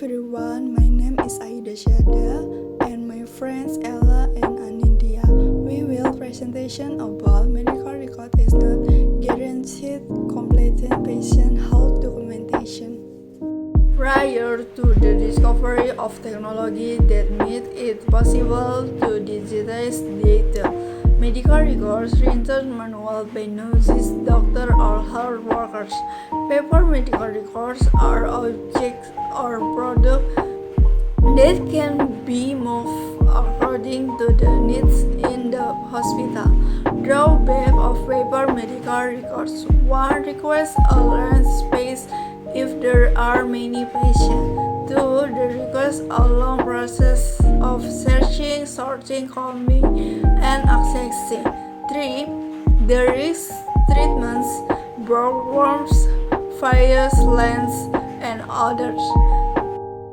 everyone, my name is Aidasyahda and my friends Ella and Anindya. We will presentation about medical record is not guaranteed completing patient health documentation. Prior to the discovery of technology that made it possible to digitize data, medical records rendered manual by nurses, doctors, or health workers. Paper medical records are objects or products that can be moved according to the needs in the hospital. Drawback of paper medical records: 1. Requires a large space if there are many patients. 2. The requires a long process of searching, sorting, combing, and accessing. 3. The risk treatments, bookworms, fires, lens, and others.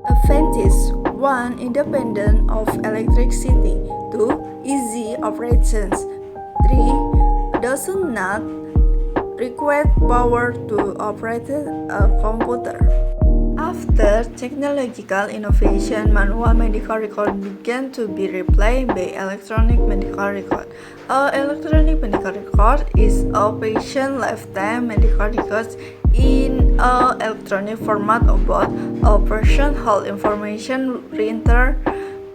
Advantage: 1. Independent of electricity. 2. Easy operations. 3. Does not require power to operate a computer. After technological innovation, manual medical record began to be replaced by electronic medical record. An electronic medical record is a patient lifetime medical record in an electronic format about a person's health information rendered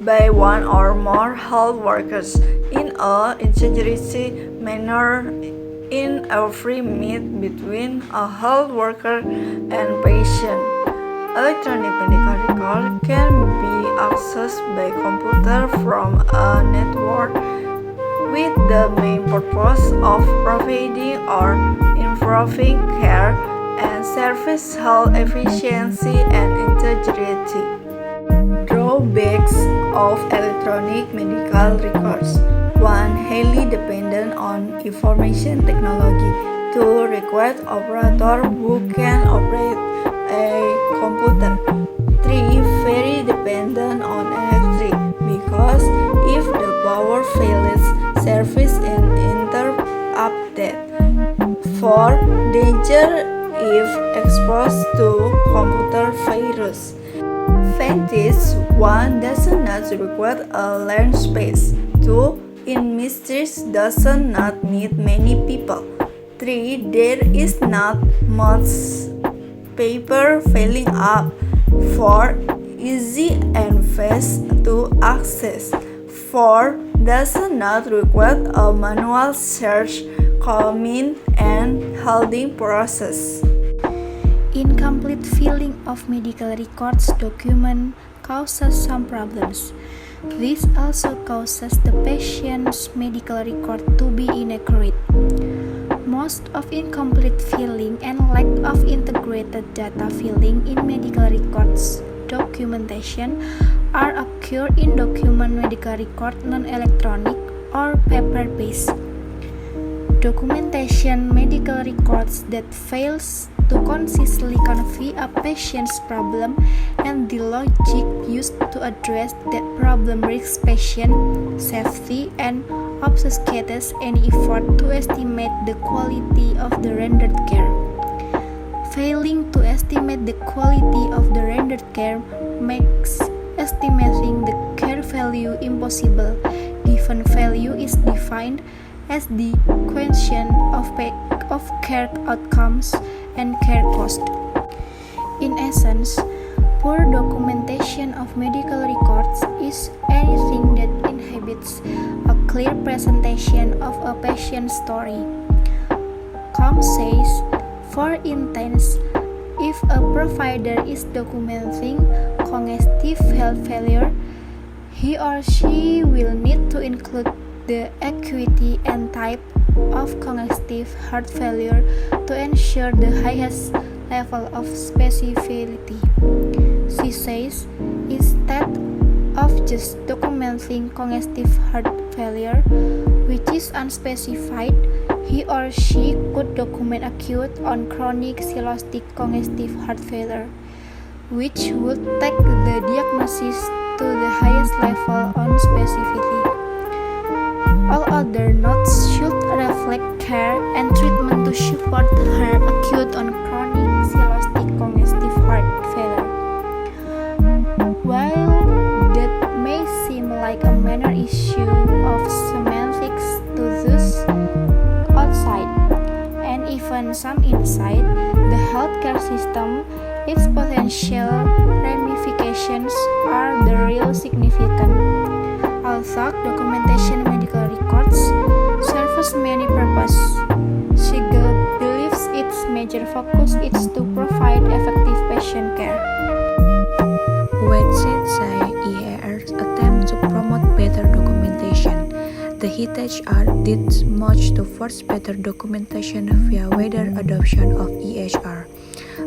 by one or more health workers in an integrated manner in every meet between a health worker and patient. Electronic medical record can be accessed by computer from a network with the main purpose of providing or improving care and service health efficiency and integrity. Drawbacks of electronic medical records: 1. Highly dependent on information technology. 2. Requires operator who can operate a computer. 3. Very dependent on electric because if the power fails, service is interrupted. 4. Danger if exposed to computer virus. Advantage: 1. Does not require a large space. 2. In mysteries does not need many people. 3. There is not much paper filling up. 4. Easy and fast to access. 4. Does not require a manual search, combing, and holding process. Incomplete filling of medical records document causes some problems. This also causes the patient's medical record to be inaccurate. Most of incomplete filling and lack of integrated data filling in medical records documentation are occur in document medical record non-electronic or paper-based. Documentation medical records that fails to consistently convey a patient's problem and the logic used to address that problem risks patient safety and obfuscates any effort to estimate the quality of the rendered care. Failing to estimate the quality of the rendered care makes estimating the care value impossible, given value is defined as the quotient of care outcomes and care cost. In essence, poor documentation of medical records is anything that inhibits a clear presentation of a patient's story. Combs says, for instance, if a provider is documenting congestive heart failure, he or she will need to include the acuity and type of congestive heart failure to ensure the highest level of specificity. She says, instead of just documenting congestive heart failure, which is unspecified, he or she could document acute or chronic cystolic congestive heart failure, which would take the diagnosis to the highest level of specificity. All other notes should reflect care and treatment to support her acute or chronic cystolic congestive heart failure. some insight, the healthcare system, its potential ramifications are the real significant. Although documentation medical records serves many purposes, Siegel believes its major focus is to provide effective patient care. Websites say EAR's attempt to promote better documentation. The HITHR did much towards better documentation via wider adoption of EHR.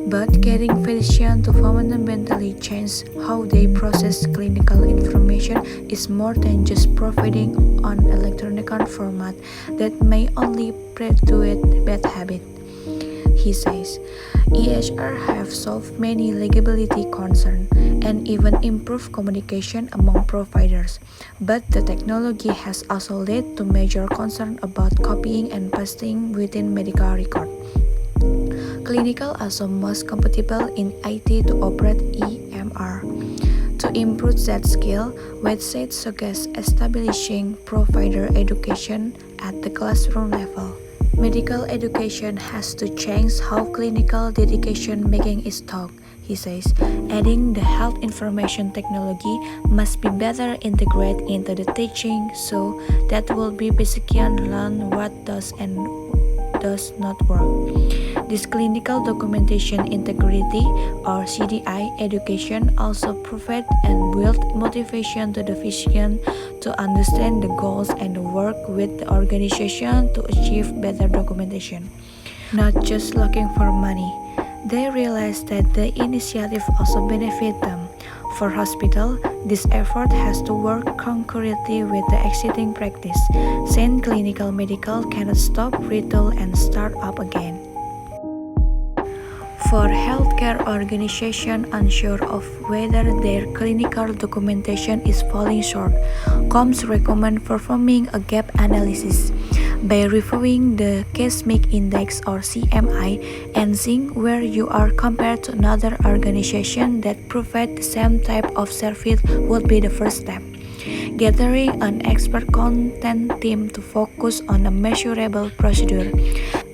But getting physicians to fundamentally change how they process clinical information is more than just providing an electronic format that may only perpetuate bad habits. He says, EHR have solved many legibility concerns and even improved communication among providers, but the technology has also led to major concern about copying and pasting within medical records. Clinical also most compatible in IT to operate EMR. To improve that skill, websites suggest establishing provider education at the classroom level. Medical education has to change how clinical decision making is taught, he says, adding the health information technology must be better integrated into the teaching so that will be basically learn what does and does not work. This clinical documentation integrity or CDI education also provides and builds motivation to the physician to understand the goals and work with the organization to achieve better documentation. Not just looking for money, they realize that the initiative also benefits them. For hospital, this effort has to work concurrently with the existing practice, since clinical medical cannot stop, retool, and start up again. For healthcare organizations unsure of whether their clinical documentation is falling short, COMS recommend performing a gap analysis by reviewing the Case Mix Index or CMI and seeing where you are compared to another organization that provide the same type of service would be the first step. Gathering an expert content team to focus on a measurable procedure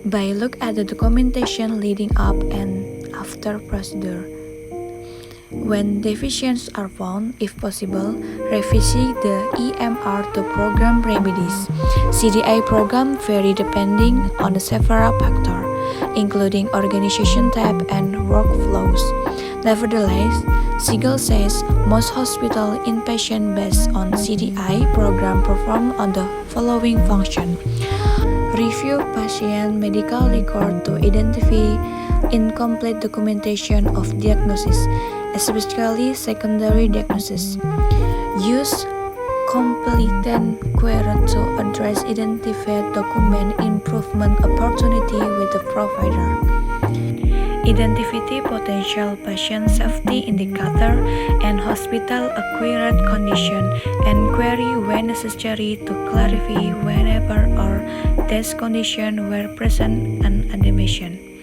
by look at the documentation leading up and after procedure. When deficiencies are found, if possible, revisit the EMR to program remedies. CDI program vary depending on several factors, including organization type and workflows. Nevertheless, Siegel says most hospital inpatient based on CDI program perform on the following function. Review patient medical record to identify incomplete documentation of diagnosis, especially secondary diagnosis. Use competent query to address identified document improvement opportunity with the provider. Identify potential patient safety indicator and hospital acquired condition and query when necessary to clarify whenever or these conditions were present and admission.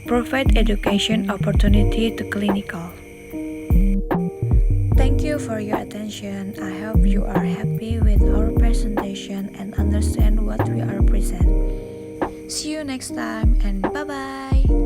Provide education opportunity to clinical. Thank you for your attention. I hope you are happy with our presentation and understand what we are present. See you next time and bye-bye.